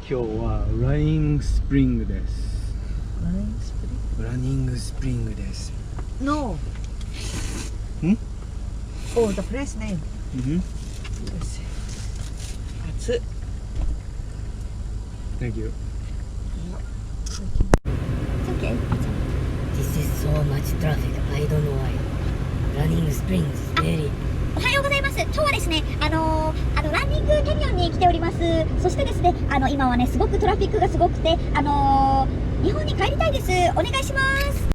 今日はランニングスプリングです。ランニングスプリング？ランニングスプリングです。No. ん Oh, the place name. 暑い。Thank you. It's okay. This is so much traffic. I don't know why. Running Springs is very. おはようございます。今日はですね、ランニングキャニオンに来ております。そしてですね、今はね、すごくトラフィックがすごくて、日本に帰りたいです。お願いします。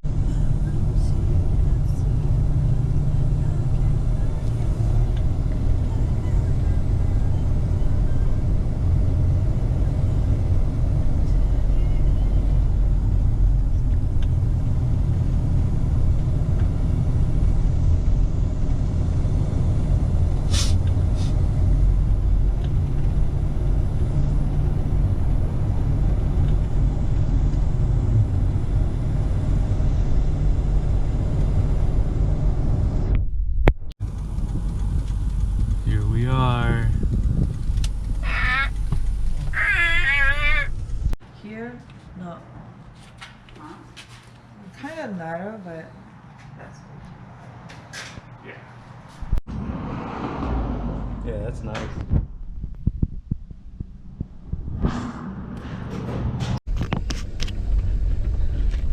Here we are. Here? No. Kind of narrow, but that's good. Yeah, that's nice.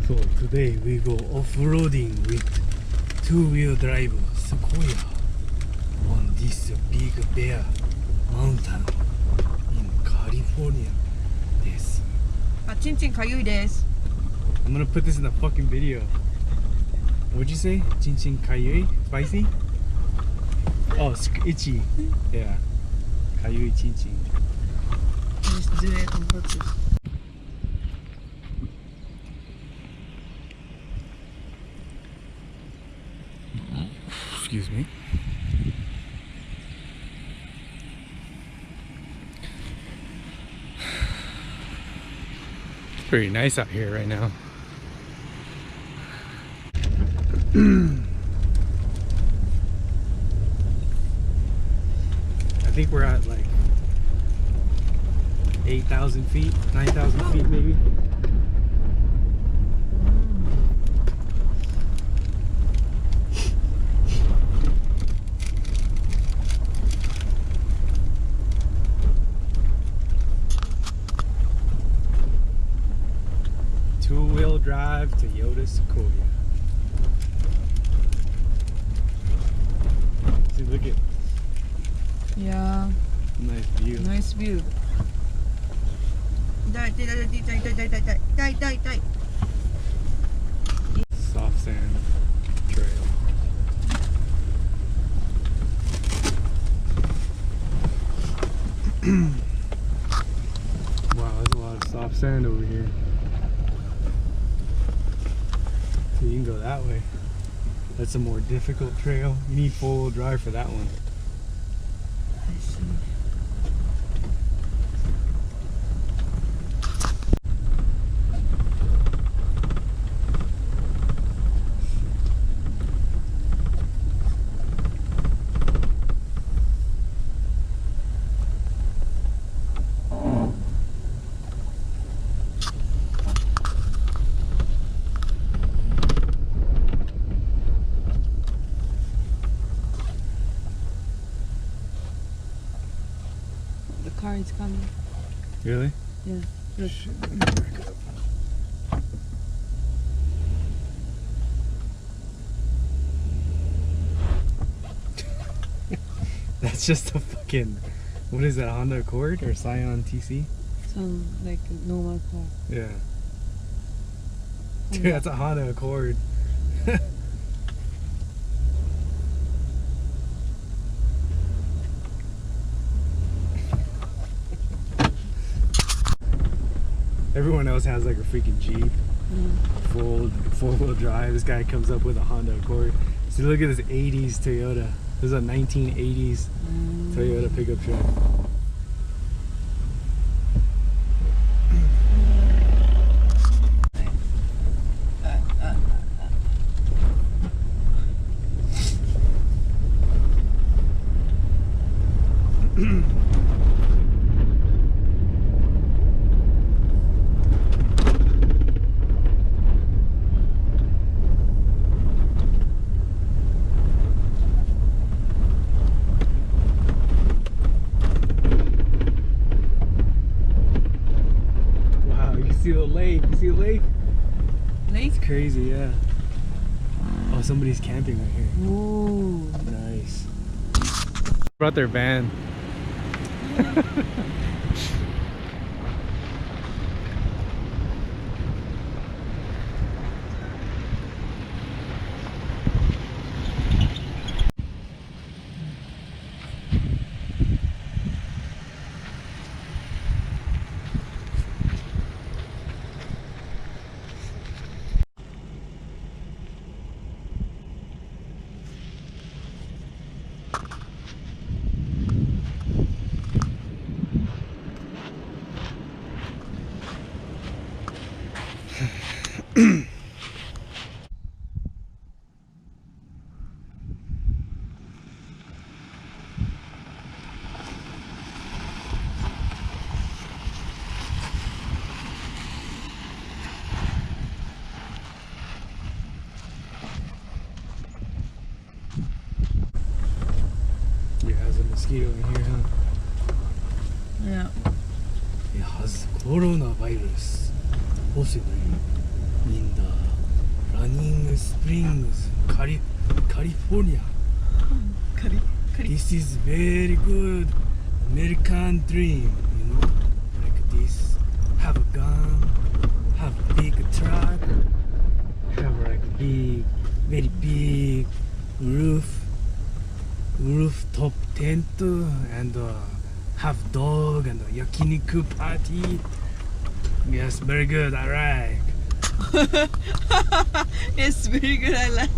So today we go off-roading with two-wheel drive Sequoia on this big bear mountain in California. This. あ、ちんちんかゆいです。 I'm gonna put this in the fucking video. What'd you say? Chin chin kayui? Spicy? Oh, itchy. Yeah. Kayui chin chin. Just do it on purpose. Excuse me. It's pretty nice out here right now. I think we're at like 8,000 feet, 9,000 feet maybe. Two-wheel drive Toyota Sequoia. See, look at Yeah, nice view. nice view. 痛い痛い痛い痛い痛い痛い痛い痛い痛い痛い。 Soft sand trail. Wow, there's a lot of soft sand over here. So you can go that way. That's a more difficult trail. You need four-wheel drive for that one. I see. The car is coming. Really? Yeah. Look. Shit, let me back up. That's just a fucking, what is that, Honda Accord or Scion TC? Some like normal car. Yeah. Dude, that's a Honda Accord. Everyone else has like a freaking Jeep, four-wheel drive. This guy comes up with a Honda Accord. See, look at this 80s Toyota. This is a 1980s Toyota pickup truck. lake. You see the lake? Lake? It's crazy, yeah. Oh, somebody's camping right here. Ooh. Nice. Brought their van. Yeah, there's a mosquito in here, huh? Yeah. It has coronavirus possibly in the Running Springs, California. This is very good American dream, you know, like this. Have a gun, have a big truck, have like big, very big rooftop tent, and have dog and a yakiniku party. Yes, very good. I like. It's very good. I like.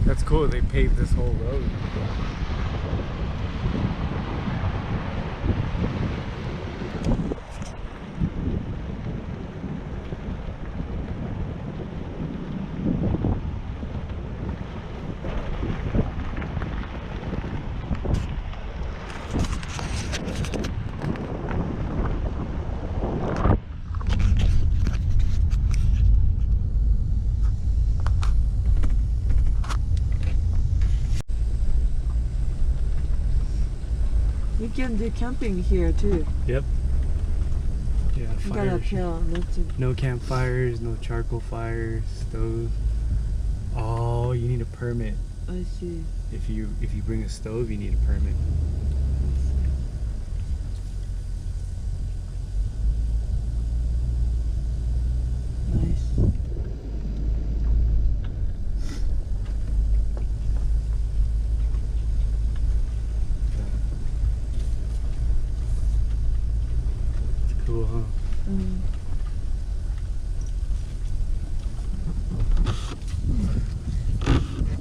That's cool. They paved this whole road. You can do camping here too. Yep. Yeah, You gotta fires. tell not to. No campfires, no charcoal fires, stove. Oh, you need a permit. I see. If you bring a stove, you need a permit. Nice. It's cool, huh? Mm.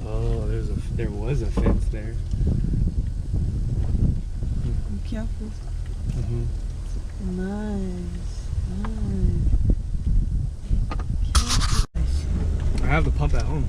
Oh, there was a fence there. Be careful. Mm-hmm. Nice. Nice. Careful. I have the pump at home.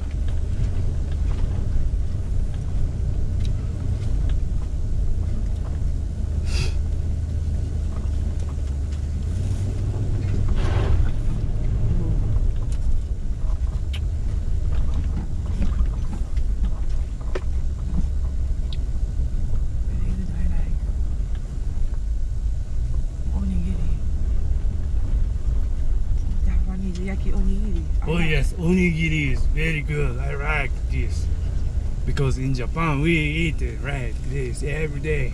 Oh yes, onigiri is very good. I like this because in Japan we eat it right this every day.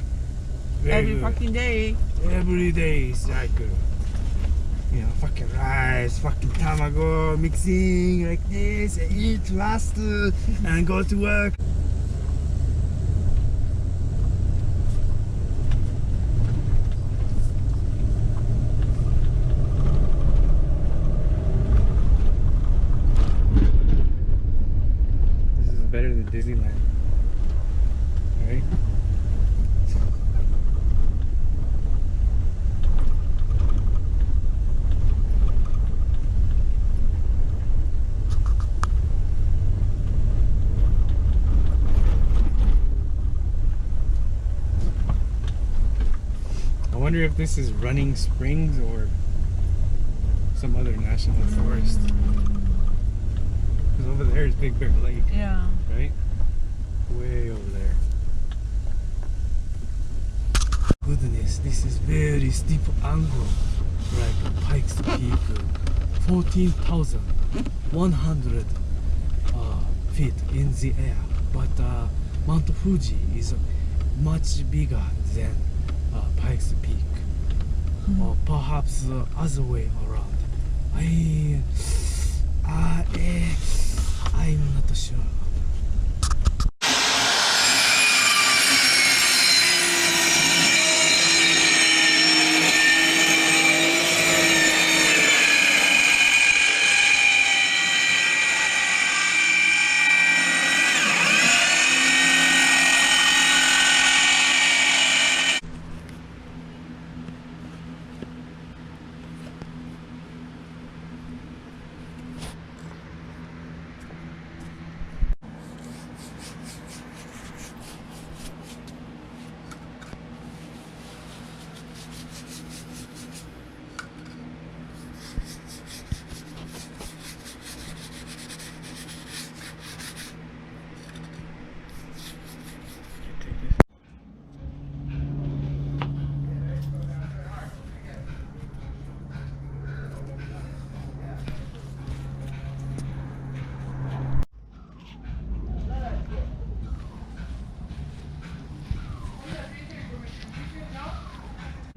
Very Every good. fucking day. Every day is like you know, fucking rice, fucking tamago mixing like this, and eat fast and go to work. This is better than Disneyland, right? I wonder if this is Running Springs or some other national forest. Because over there is Big Bear Lake, Yeah. right? Way over there. yes, this is very steep angle, like Pikes Peak, 14,100 feet in the air. But Mount Fuji is much bigger than Pikes Peak, or perhaps the other way around. I'm not sure.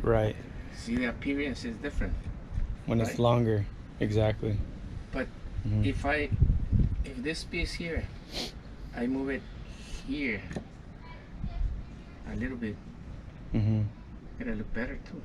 Right. See, the appearance is different. When it's Right. longer, exactly. But Mhm. if this piece here, I move it here a little bit, Mm-hmm. it'll look better too.